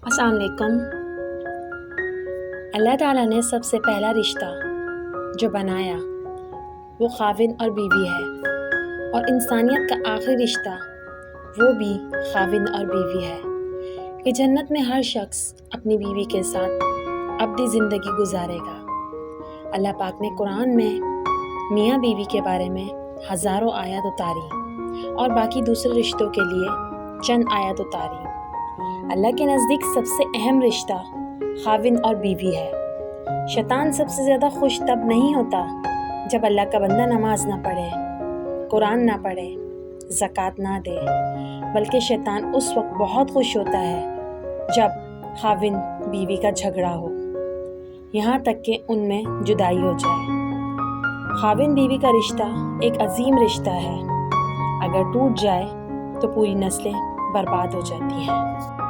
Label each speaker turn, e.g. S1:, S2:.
S1: السلام علیکم۔ اللہ تعالیٰ نے سب سے پہلا رشتہ جو بنایا وہ خاوند اور بیوی ہے، اور انسانیت کا آخری رشتہ وہ بھی خاوند اور بیوی ہے کہ جنت میں ہر شخص اپنی بیوی کے ساتھ اپنی زندگی گزارے گا۔ اللہ پاک نے قرآن میں میاں بیوی کے بارے میں ہزاروں آیات اتاری اور باقی دوسرے رشتوں کے لیے چند آیات اتاری۔ اللہ کے نزدیک سب سے اہم رشتہ خاوند اور بیوی ہے۔ شیطان سب سے زیادہ خوش تب نہیں ہوتا جب اللہ کا بندہ نماز نہ پڑھے، قرآن نہ پڑھے، زکوٰۃ نہ دے، بلکہ شیطان اس وقت بہت خوش ہوتا ہے جب خاوند بیوی کا جھگڑا ہو، یہاں تک کہ ان میں جدائی ہو جائے۔ خاوند بیوی کا رشتہ ایک عظیم رشتہ ہے، اگر ٹوٹ جائے تو پوری نسلیں برباد ہو جاتی ہیں۔